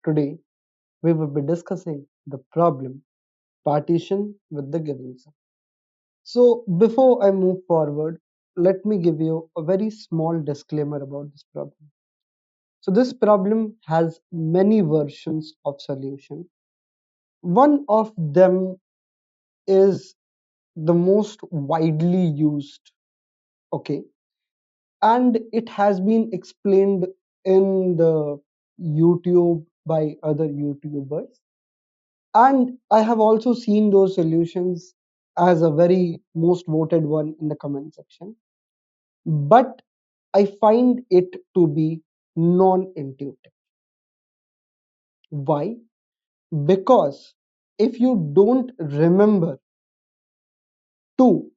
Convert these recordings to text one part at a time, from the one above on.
Today, we will be discussing the problem partition with the given sum. So, before I move forward, let me give you a very small disclaimer about this problem. So, this problem has many versions of solution. One of them is the most widely used, okay, and it has been explained in the YouTube by other YouTubers. And I have also seen those solutions as a very most voted one in the comment section. But I find it to be non-intuitive. Why? Because if you don't remember to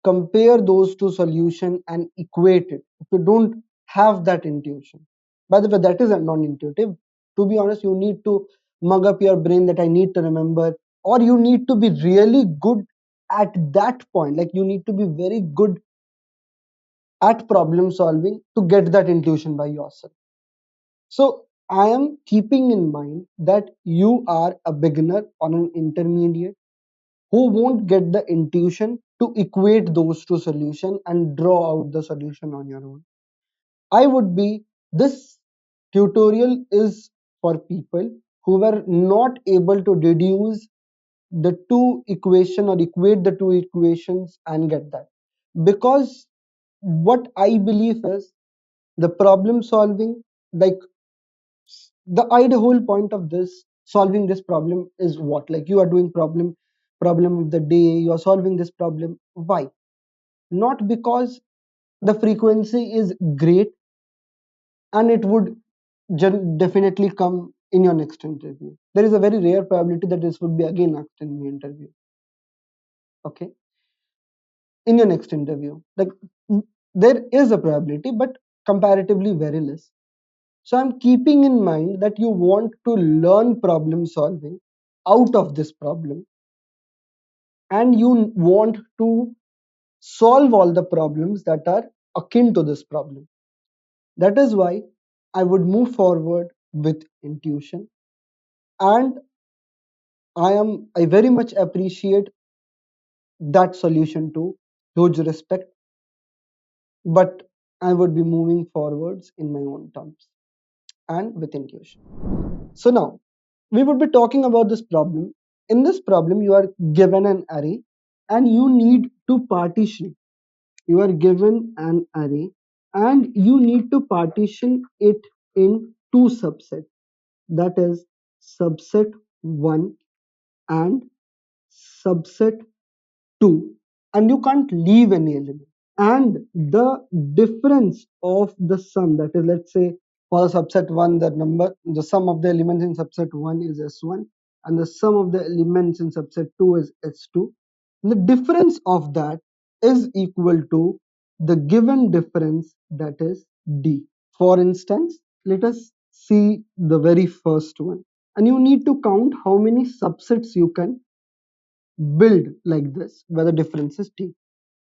compare those two solutions and equate it, if you don't have that intuition, by the way, that is a non-intuitive. To be honest, you need to mug up your brain that I need to remember, or you need to be really good at that point. Like you need to be very good at problem solving to get that intuition by yourself. So I am keeping in mind that you are a beginner or an intermediate who won't get the intuition to equate those two solutions and draw out the solution on your own. This tutorial is for people who were not able to deduce the two equation or equate the two equations and get that. Because what I believe is the problem solving, like the whole point of this solving this problem is what? Like you are doing problem of the day, you are solving this problem. Why? Not because the frequency is great and it would definitely come in your next interview. There is a very rare probability that this would be again asked in the interview. Okay, in your next interview, like there is a probability, but comparatively very less. So I'm keeping in mind that you want to learn problem solving out of this problem, and you want to solve all the problems that are akin to this problem. That is why I would move forward with intuition, and I very much appreciate that solution too. Huge respect, but I would be moving forwards in my own terms and with intuition. So now we would be talking about this problem. In this problem, you are given an array and you need to partition. You are given an array and you need to partition it in two subsets. That is subset 1 and subset 2. And you can't leave any element. And the difference of the sum, that is, let's say for subset 1, the sum of the elements in subset 1 is s1 and the sum of the elements in subset 2 is s2. The difference of that is equal to the given difference, that is d. For instance, let us see the very first one, and you need to count how many subsets you can build like this where the difference is t.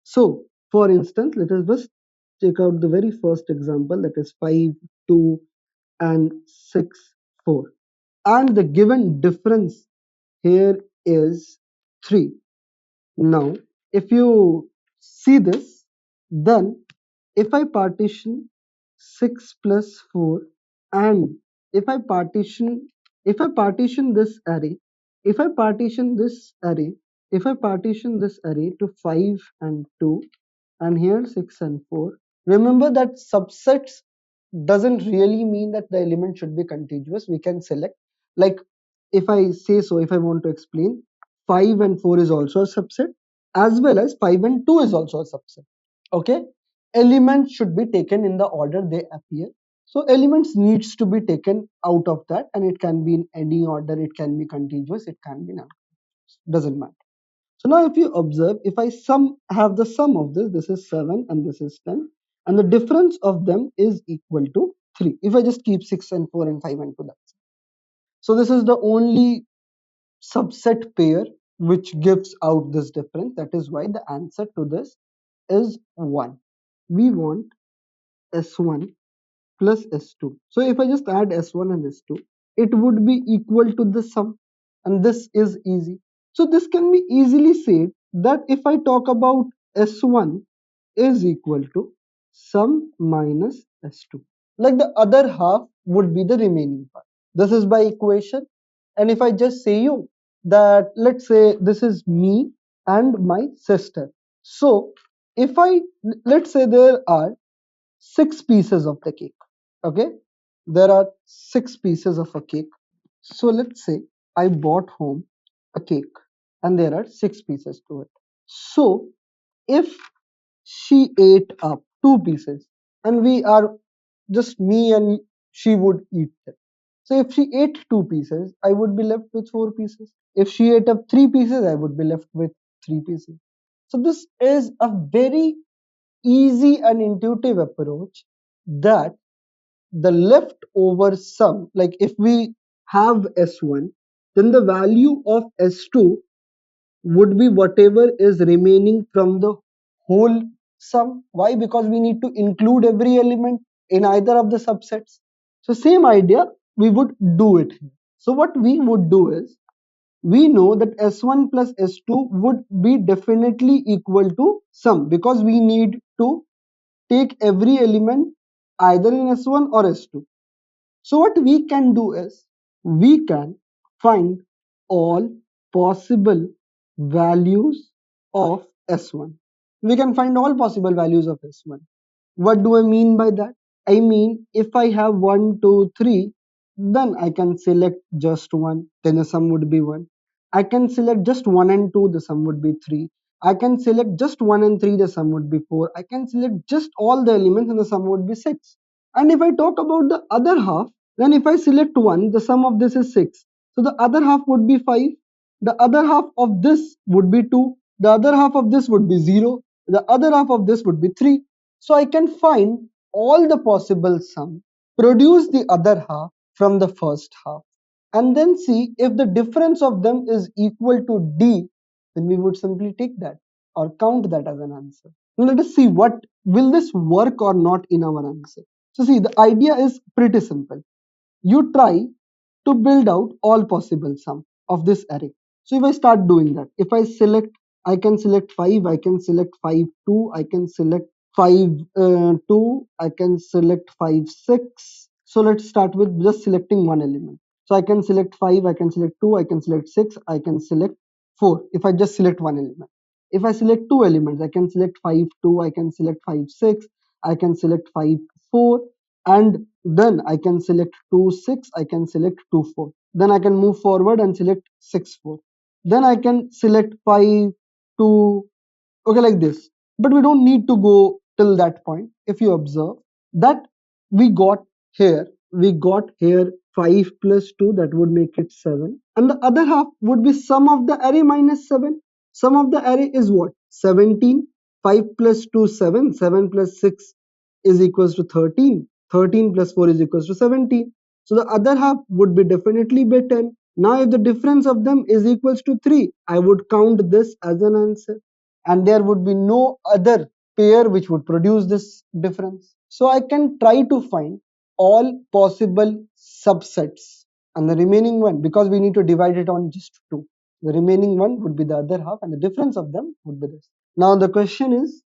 So, for instance, let us just take out the very first example, that is 5, 2, and 6, 4. And the given difference here is 3. Now, if you see this, then if I partition 6 plus 4 and if I partition if I partition this array, if I partition this array, if I partition this array to 5 and 2 and here 6 and 4, remember that subsets doesn't really mean that the element should be contiguous. We can select, like if I say so, if I want to explain, 5 and 4 is also a subset as well as 5 and 2 is also a subset. Okay, elements should be taken in the order they appear. So elements needs to be taken out of that, and it can be in any order, it can be contiguous, it can be non, doesn't matter. So now if you observe, if I have the sum of this is 7 and this is 10, and the difference of them is equal to 3. If I just keep 6 and 4 and 5 and 2, that's it. So this is the only subset pair which gives out this difference. That is why the answer to this is 1. We want S1 plus S2. So if I just add S1 and S2, it would be equal to the sum, and this is easy. So this can be easily said that if I talk about S1 is equal to sum minus S2. Like the other half would be the remaining part. This is by equation. And if I just say you that, let's say this is me and my sister. So if I, let's say there are 6 pieces of the cake. Okay, there are 6 pieces of a cake. So let's say I bought home a cake and there are 6 pieces to it. So if she ate up 2 pieces and we are just me and she would eat them. So if she ate 2 pieces, I would be left with 4 pieces. If she ate up 3 pieces, I would be left with 3 pieces. So this is a very easy and intuitive approach that the leftover sum, like if we have S1, then the value of S2 would be whatever is remaining from the whole sum. Why? Because we need to include every element in either of the subsets. So same idea, we would do it here. So what we would do is, we know that S1 plus S2 would be definitely equal to sum, because we need to take every element either in S1 or S2. So what we can do is, we can find all possible values of S1. We can find all possible values of S1. What do I mean by that? I mean, if I have 1, 2, 3, then I can select just one, then the sum would be 1. I can select just 1 and 2, the sum would be 3. I can select just 1 and 3, the sum would be 4. I can select just all the elements and the sum would be 6. And if I talk about the other half, then if I select 1, the sum of this is 6. So the other half would be 5. The other half of this would be 2. The other half of this would be 0. The other half of this would be 3. So I can find all the possible sum, produce the other half from the first half, and then see if the difference of them is equal to D, then we would simply take that or count that as an answer. Now let us see what will this work or not in our answer. So see, the idea is pretty simple. You try to build out all possible sum of this array. So if I start doing that, if I select, I can select 5, I can select 5, 2, I can select 5, 2, I can select 5, 6. So let's start with just selecting one element. So I can select 5, I can select 2, I can select 6, I can select 4. If I just select one element. If I select two elements, I can select 5, 2, I can select 5, 6, I can select 5, 4, and then I can select 2, 6, I can select 2, 4. Then I can move forward and select 6, 4. Then I can select 5, 2, okay, like this. But we don't need to go till that point. If you observe that we got here 5 plus 2, that would make it 7, and the other half would be sum of the array minus 7. Sum of the array is what? 17. 5 plus 2, 7. 7 plus 6 is equals to 13. 13 plus 4 is equals to 17. So the other half would be definitely be 10. Now if the difference of them is equals to 3, I would count this as an answer, and there would be no other pair which would produce this difference. So I can try to find all possible subsets, and the remaining one, because we need to divide it on just 2, the remaining one would be the other half, and the difference of them would be this. Now the question is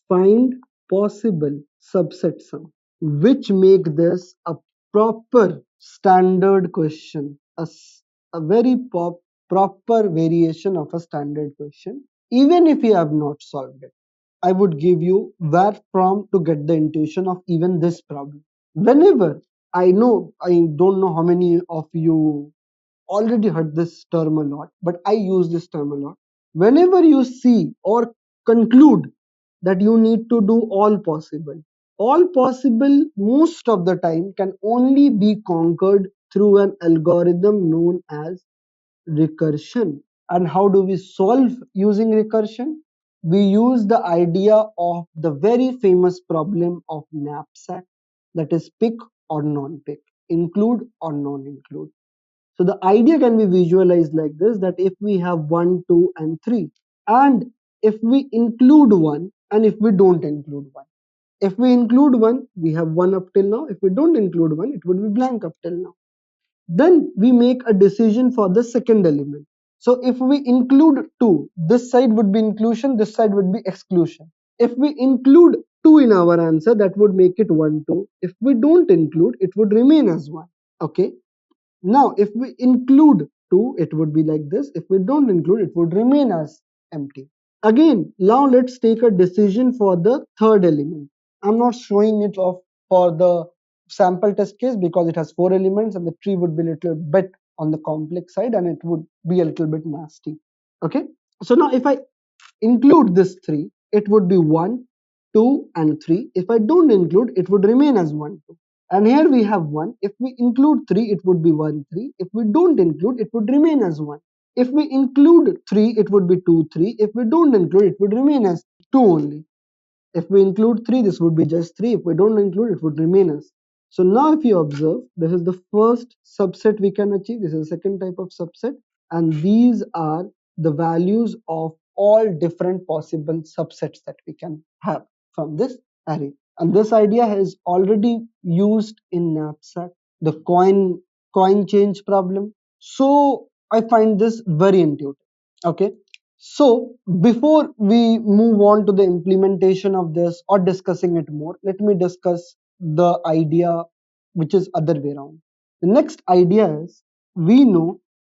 find possible subset sum, which make this a proper standard question, a very proper variation of a standard question. Even if you have not solved it, I would give you where from to get the intuition of even this problem. Whenever, I know, I don't know how many of you already heard this term a lot, but I use this term a lot. Whenever you see or conclude that you need to do all possible most of the time can only be conquered through an algorithm known as recursion. And how do we solve using recursion? We use the idea of the very famous problem of knapsack, that is pick or non-pick, include or non-include. So the idea can be visualized like this, that if we have 1, 2 and 3, and if we include 1 and if we don't include 1, If we include 1, we have 1 up till now. If we don't include 1, it would be blank up till now. Then we make a decision for the second element. So if we include 2, this side would be inclusion, this side would be exclusion. If we include 2 in our answer, that would make it 1, 2. If we don't include, it would remain as 1. Okay. Now, if we include 2, it would be like this. If we don't include, it would remain as empty. Again, now let's take a decision for the third element. I'm not showing it off for the sample test case because it has 4 elements and the tree would be a little bit on the complex side and it would be a little bit nasty. Okay. So now if I include this 3, it would be 1, 2 and 3. If I don't include, it would remain as 1, 2. And here we have 1. If we include 3, it would be 1, 3. If we don't include, it would remain as 1. If we include 3, it would be 2, 3. If we don't include, it would remain as 2 only. If we include 3, this would be just 3. If we don't include, it would remain as. So now if you observe, this is the first subset we can achieve. This is the second type of subset. And these are the values of all different possible subsets that we can have from this array. And this idea is already used in knapsack, the coin change problem. So I find this very intuitive. Okay. So before we move on to the implementation of this or discussing it more, let me discuss the idea which is other way around. The next idea is we know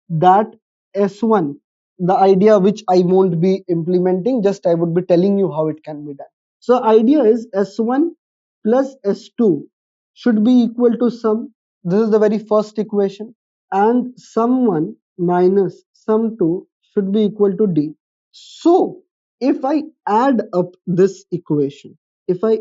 that S1, the idea which I won't be implementing, just I would be telling you how it can be done. So idea is S1 plus S2 should be equal to sum. This is the very first equation, and sum1 minus sum2 should be equal to D. So if I add up this equation, if I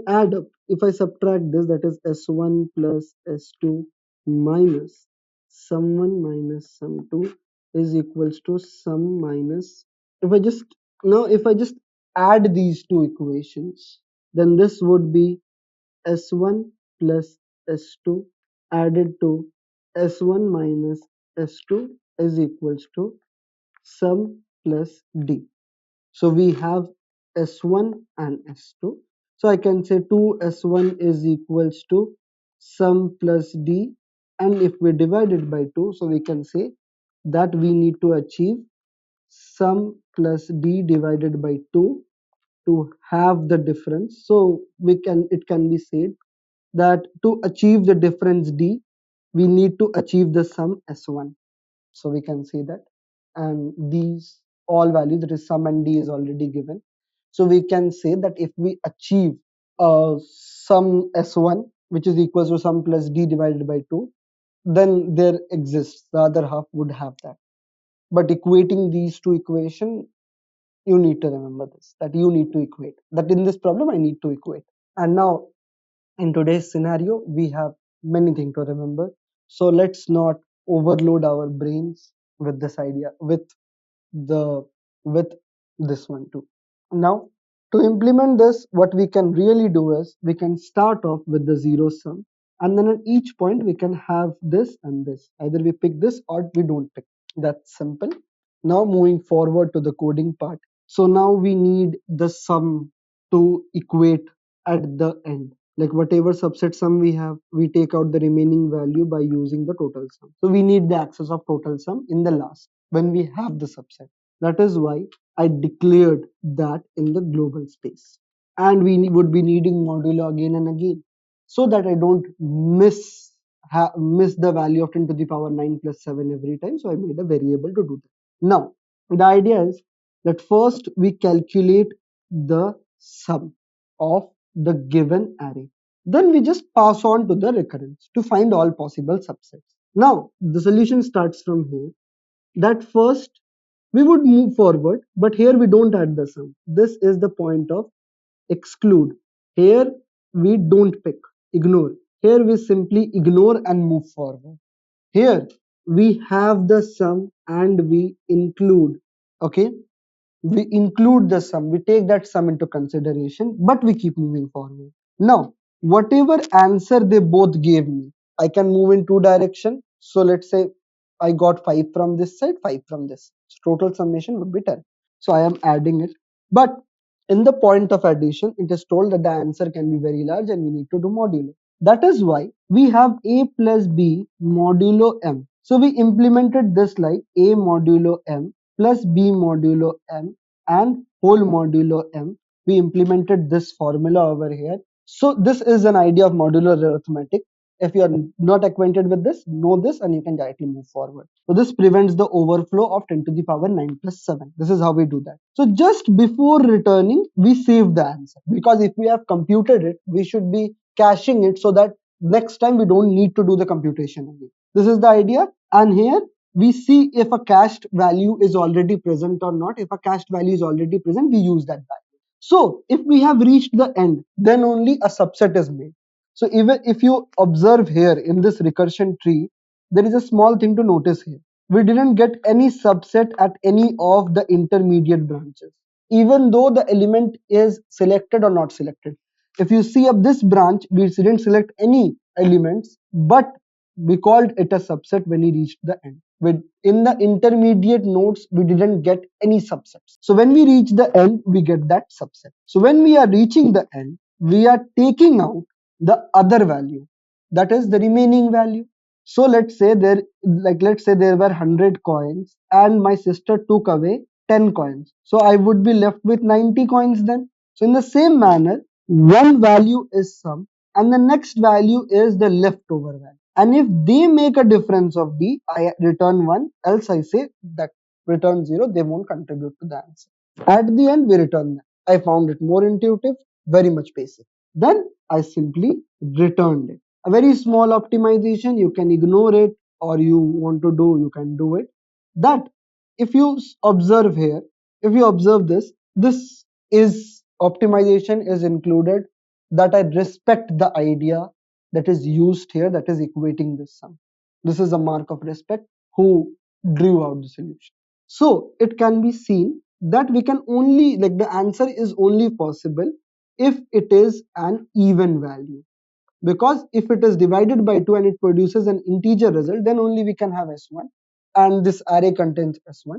subtract this, that is S1 plus S2 minus sum1 minus sum2 is equals to sum minus, if I just add these two equations, then this would be S1 plus S2 added to S1 minus S2 is equals to sum plus D. So we have S1 and S2. So I can say 2S1 is equals to sum plus D, and if we divide it by 2, so we can say that we need to achieve sum plus D divided by 2 to have the difference. So it can be said that to achieve the difference D, we need to achieve the sum S1. So we can say that, and these all values, that is sum and D, is already given. So we can say that if we achieve sum S1 which is equals to sum plus D divided by 2, then there exists the other half would have that. But equating these two equations, you need to remember this, that you need to equate, that in this problem I need to equate. And now in today's scenario we have many things to remember, so let's not overload our brains with this idea, the with this one too. Now to implement this, what we can really do is we can start off with the zero sum, and then at each point we can have this and this, either we pick this or we don't pick. That's simple. Now moving forward to the coding part, so now we need the sum to equate at the end, like whatever subset sum we have, we take out the remaining value by using the total sum. So we need the access of total sum in the last when we have the subset. That is why I declared that in the global space, and we would be needing modulo again and again so that I don't miss the value of 10 to the power 9 plus 7 every time. So I made a variable to do that. Now the idea is that first we calculate the sum of the given array. Then we just pass on to the recurrence to find all possible subsets. Now the solution starts from here, that first we would move forward, but here we don't add the sum. This is the point of exclude. Here we don't pick, ignore. Here we simply ignore and move forward. Here we have the sum and we include. Okay, we include the sum, we take that sum into consideration, but we keep moving forward. Now whatever answer they both gave me, I can move in two directions. So let's say I got 5 from this side, 5 from this, so total summation would be 10. So I am adding it, but In the point of addition, it is told that the answer can be very large and we need to do modulo. That is why we have a plus b modulo m. So we implemented this like a modulo m plus b modulo m and whole modulo m. We implemented this formula over here. So this is an idea of modular arithmetic. If you are not acquainted with this, know this and you can directly move forward. So this prevents the overflow of 10 to the power 9 plus 7. This is how we do that. So just before returning, we save the answer, because if we have computed it, we should be caching it so that next time we don't need to do the computation again. This is the idea. And here we see if a cached value is already present or not. If a cached value is already present, we use that value. So if we have reached the end, then only a subset is made. So even if you observe here in this recursion tree, there is a small thing to notice here. We didn't get any subset at any of the intermediate branches, even though the element is selected or not selected. If you see up this branch, we didn't select any elements, but we called it a subset when we reached the end. In the intermediate nodes, we didn't get any subsets. So when we reach the end, we get that subset. So when we are reaching the end, we are taking out the other value, that is the remaining value. So let's say there were 100 coins and my sister took away 10 coins. So I would be left with 90 coins then. So in the same manner, one value is sum and the next value is the leftover value. And if they make a difference of d, I return 1, else I say that return 0, they won't contribute to the answer. At the end, we return that. I found it more intuitive, very much basic. Then I simply returned it. A very small optimization, you can ignore it, or you want to do, you can do it. That if you observe here, if you observe this is optimization is included, that I respect the idea that is used here, that is equating this sum. This is a mark of respect who drew out the solution. So it can be seen that we can only, like, the answer is only possible if it is an even value, because if it is divided by 2 and it produces an integer result, then only we can have s1, and this array contains s1.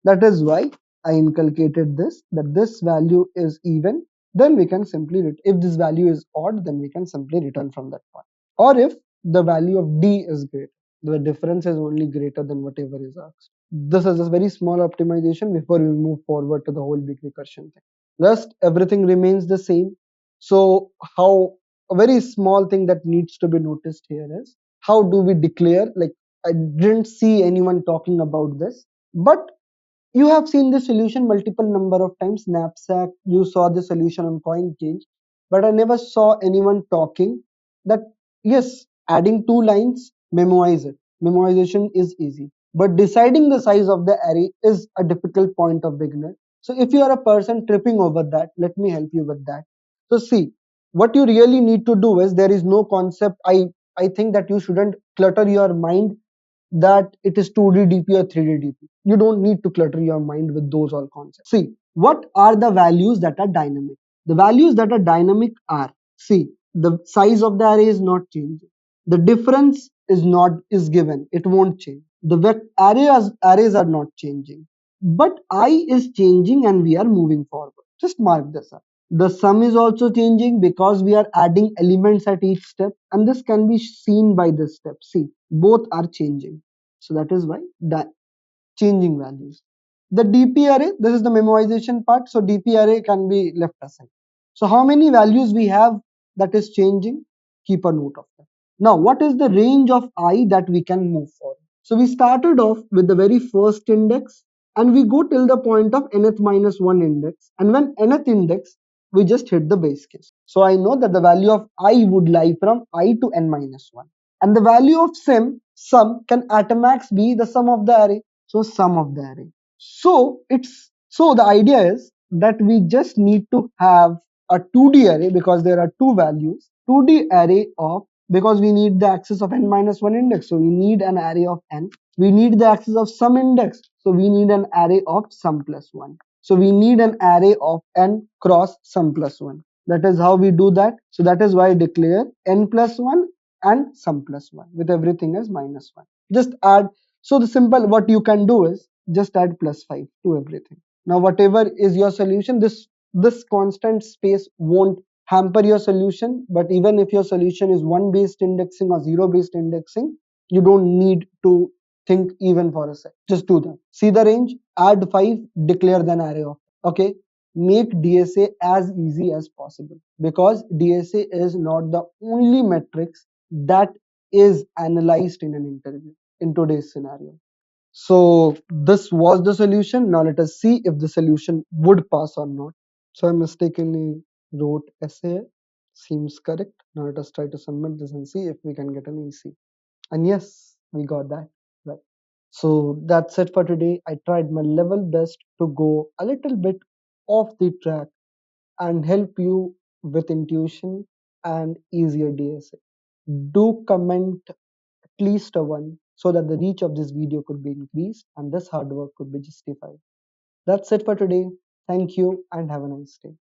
That is why I inculcated this, that this value is even, then we can simply if this value is odd, then we can simply return from that point. Or if the value of d is great, the difference is only greater than whatever is asked. This is a very small optimization before we move forward to the whole big recursion thing. Rest, everything remains the same. So how, a very small thing that needs to be noticed here is, how do we declare? Like, I didn't see anyone talking about this, but you have seen the solution multiple number of times. Knapsack, you saw the solution on coin change, but I never saw anyone talking that yes, adding two lines, memorize it. Memorization is easy, but deciding the size of the array is a difficult point of beginner. So if you are a person tripping over that, let me help you with that. So see, what you really need to do is, there is no concept. I think that you shouldn't clutter your mind that it is 2D DP or 3D DP. You don't need to clutter your mind with those all concepts. See, what are the values that are dynamic? The values that are dynamic are, see, the size of the array is not changing. The difference is given. It won't change. The arrays are not changing. But I is changing and we are moving forward. Just mark this up. The sum is also changing because we are adding elements at each step, and this can be seen by this step. See, both are changing. So that is why that changing values. The DP array, this is the memorization part. So DP array can be left aside. So how many values we have that is changing? Keep a note of that. Now, what is the range of I that we can move forward? So we started off with the very first index and we go till the point of nth minus 1 index. And when nth index, we just hit the base case. So I know that the value of I would lie from I to n minus 1. And the value of sum can at a max be the sum of the array. So sum of the array. So the idea is that we just need to have a 2D array, because there are two values. 2D array of, because we need the access of n minus 1 index, so we need an array of n. We need the access of sum index, so we need an array of sum plus 1. So we need an array of n cross sum plus 1. That is how we do that. So that is why I declare n plus 1 and sum plus 1 with everything as minus 1. Just add. So the simple, what you can do is just add plus 5 to everything. Now whatever is your solution, this this constant space won't hamper your solution. But even if your solution is one based indexing or zero based indexing, you don't need to think even for a sec. Just do that. See the range, add 5, declare an array of. Okay, make DSA as easy as possible, because DSA is not the only metrics that is analyzed in an interview in today's scenario. So this was the solution. Now let us see if the solution would pass or not. So I mistakenly wrote essay. Seems correct. Now let us try to submit this and see if we can get an EC. And yes, we got that right. So that's it for today. I tried my level best to go a little bit off the track and help you with intuition and easier DSA. Do comment at least a one so that the reach of this video could be increased and this hard work could be justified. That's it for today. Thank you and have a nice day.